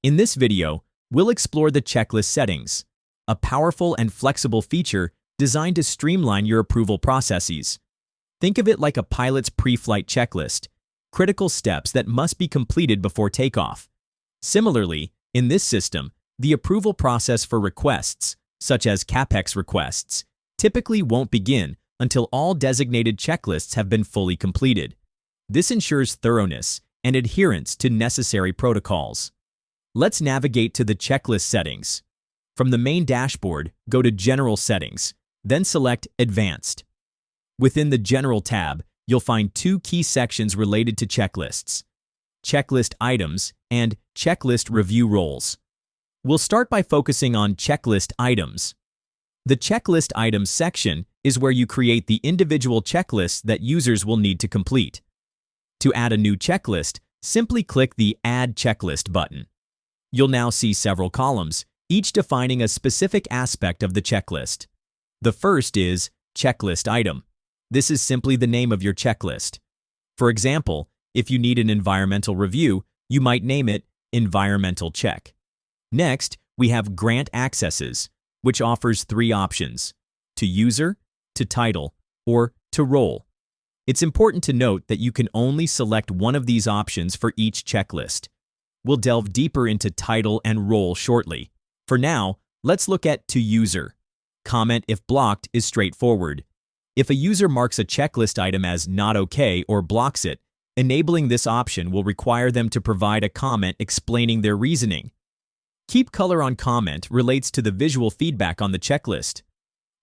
In this video, we'll explore the checklist settings, a powerful and flexible feature designed to streamline your approval processes. Think of it like a pilot's pre-flight checklist, critical steps that must be completed before takeoff. Similarly, in this system, the approval process for requests, such as Capex requests, typically won't begin until all designated checklists have been fully completed. This ensures thoroughness and adherence to necessary protocols. Let's navigate to the checklist settings. From the main dashboard, go to General Settings, then select Advanced. Within the General tab, you'll find two key sections related to checklists: Checklist Items and Checklist Review Roles. We'll start by focusing on Checklist Items. The Checklist Items section is where you create the individual checklists that users will need to complete. To add a new checklist, simply click the Add Checklist button. You'll now see several columns, each defining a specific aspect of the checklist. The first is Checklist Item. This is simply the name of your checklist. For example, if you need an environmental review, you might name it Environmental Check. Next, we have Grant Accesses, which offers three options: to user, to title, or to role. It's important to note that you can only select one of these options for each checklist. We'll delve deeper into title and role shortly. For now, let's look at to user. Comment if blocked is straightforward. If a user marks a checklist item as not okay or blocks it, enabling this option will require them to provide a comment explaining their reasoning. Keep color on comment relates to the visual feedback on the checklist.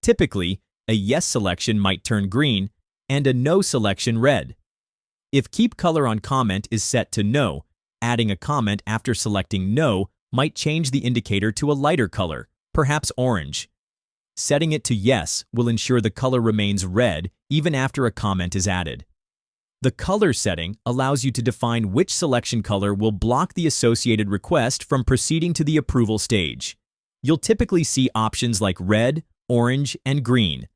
Typically, a yes selection might turn green and a no selection red. If keep color on comment is set to no, adding a comment after selecting no might change the indicator to a lighter color, perhaps orange. Setting it to yes will ensure the color remains red even after a comment is added. The color setting allows you to define which selection color will block the associated request from proceeding to the approval stage. You'll typically see options like red, orange, and green.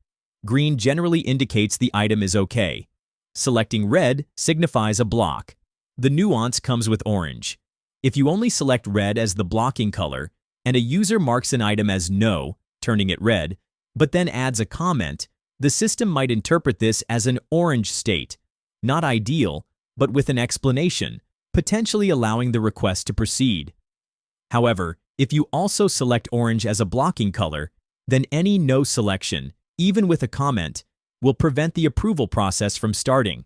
Green generally indicates the item is okay. Selecting red signifies a block. The nuance comes with orange. If you only select red as the blocking color, and a user marks an item as no, turning it red, but then adds a comment, the system might interpret this as an orange state. Not ideal, but with an explanation, potentially allowing the request to proceed. However, if you also select orange as a blocking color, then any no selection, even with a comment, will prevent the approval process from starting.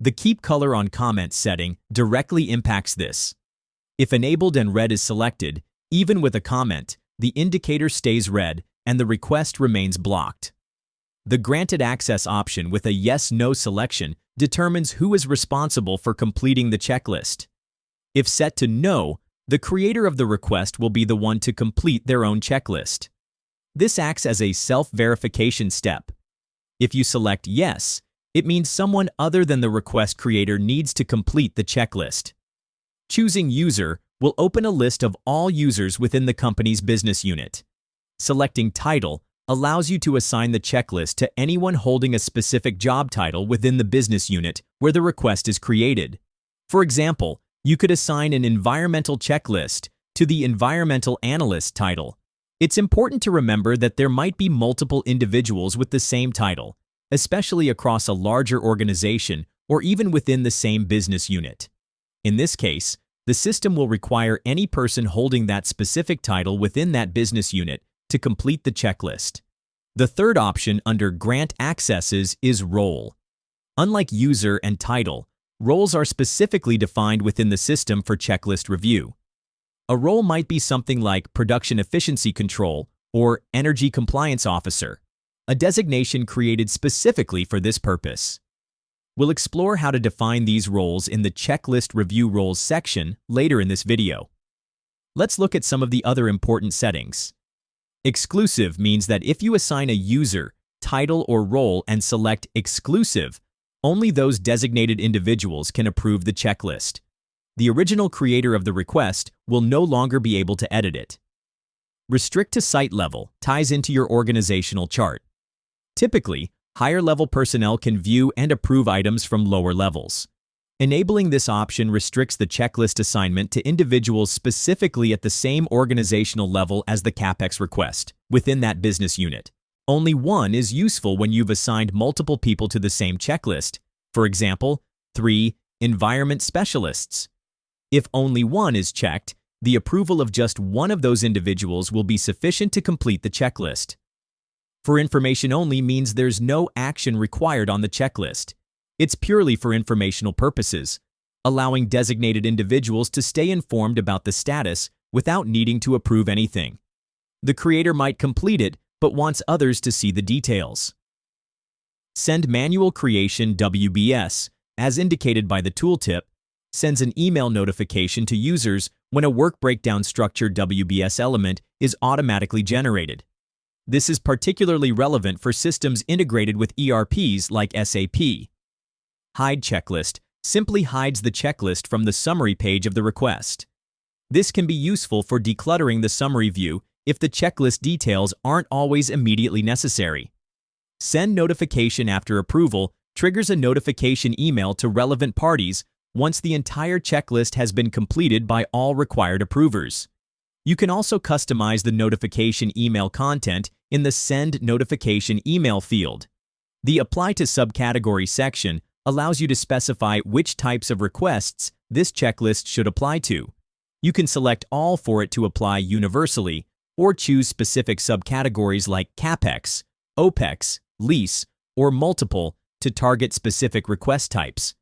The Keep Color on Comment setting directly impacts this. If enabled and red is selected, even with a comment, the indicator stays red and the request remains blocked. The Granted Access option with a yes-no selection determines who is responsible for completing the checklist. If set to no, the creator of the request will be the one to complete their own checklist. This acts as a self-verification step. If you select yes, it means someone other than the request creator needs to complete the checklist. Choosing user will open a list of all users within the company's business unit. Selecting title allows you to assign the checklist to anyone holding a specific job title within the business unit where the request is created. For example, you could assign an environmental checklist to the environmental analyst title. It's important to remember that there might be multiple individuals with the same title, especially across a larger organization or even within the same business unit. In this case, the system will require any person holding that specific title within that business unit to complete the checklist. The third option under Grant Accesses is Role. Unlike user and title, roles are specifically defined within the system for checklist review. A role might be something like Production Efficiency Control or Energy Compliance Officer, a designation created specifically for this purpose. We'll explore how to define these roles in the Checklist Review Roles section later in this video. Let's look at some of the other important settings. Exclusive means that if you assign a user, title, or role and select Exclusive, only those designated individuals can approve the checklist. The original creator of the request will no longer be able to edit it. Restrict to site level ties into your organizational chart. Typically, higher-level personnel can view and approve items from lower levels. Enabling this option restricts the checklist assignment to individuals specifically at the same organizational level as the Capex request within that business unit. Only one is useful when you've assigned multiple people to the same checklist. For example, 3 environment specialists. If only one is checked, the approval of just one of those individuals will be sufficient to complete the checklist. For information only means there's no action required on the checklist. It's purely for informational purposes, allowing designated individuals to stay informed about the status without needing to approve anything. The creator might complete it, but wants others to see the details. Send manual creation WBS, as indicated by the tooltip, sends an email notification to users when a work breakdown structure WBS element is automatically generated. This is particularly relevant for systems integrated with ERPs like SAP. Hide checklist simply hides the checklist from the summary page of the request. This can be useful for decluttering the summary view if the checklist details aren't always immediately necessary. Send notification after approval triggers a notification email to relevant parties once the entire checklist has been completed by all required approvers. You can also customize the notification email content in the Send Notification Email field. The Apply to Subcategory section allows you to specify which types of requests this checklist should apply to. You can select all for it to apply universally, or choose specific subcategories like Capex, OPEX, lease, or multiple to target specific request types.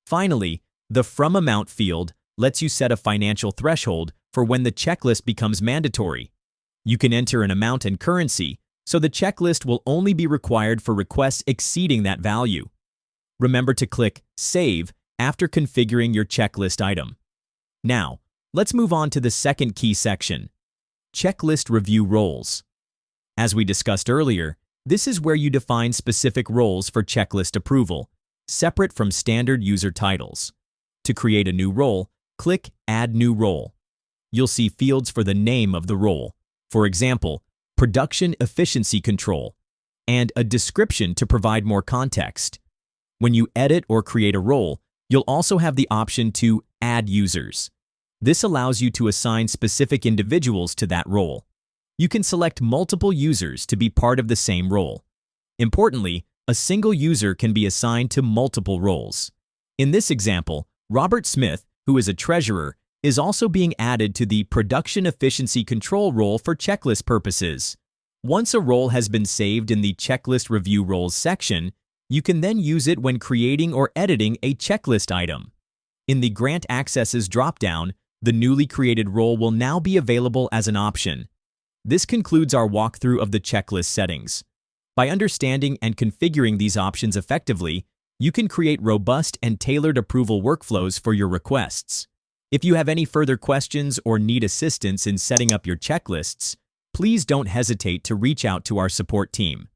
Finally, the From Amount field lets you set a financial threshold for when the checklist becomes mandatory. You can enter an amount and currency, so the checklist will only be required for requests exceeding that value. Remember to click Save after configuring your checklist item. Now, let's move on to the second key section, Checklist Review Roles. As we discussed earlier, this is where you define specific roles for checklist approval, separate from standard user titles. To create a new role, click Add New Role. You'll see fields for the name of the role, for example, Production Efficiency Control, and a description to provide more context. When you edit or create a role, you'll also have the option to add users. This allows you to assign specific individuals to that role. You can select multiple users to be part of the same role. Importantly, a single user can be assigned to multiple roles. In this example, Robert Smith, who is a treasurer, is also being added to the Production Efficiency Control role for checklist purposes. Once a role has been saved in the Checklist Review Roles section, you can then use it when creating or editing a checklist item. In the Grant Accesses dropdown, the newly created role will now be available as an option. This concludes our walkthrough of the checklist settings. By understanding and configuring these options effectively, you can create robust and tailored approval workflows for your requests. If you have any further questions or need assistance in setting up your checklists, please don't hesitate to reach out to our support team.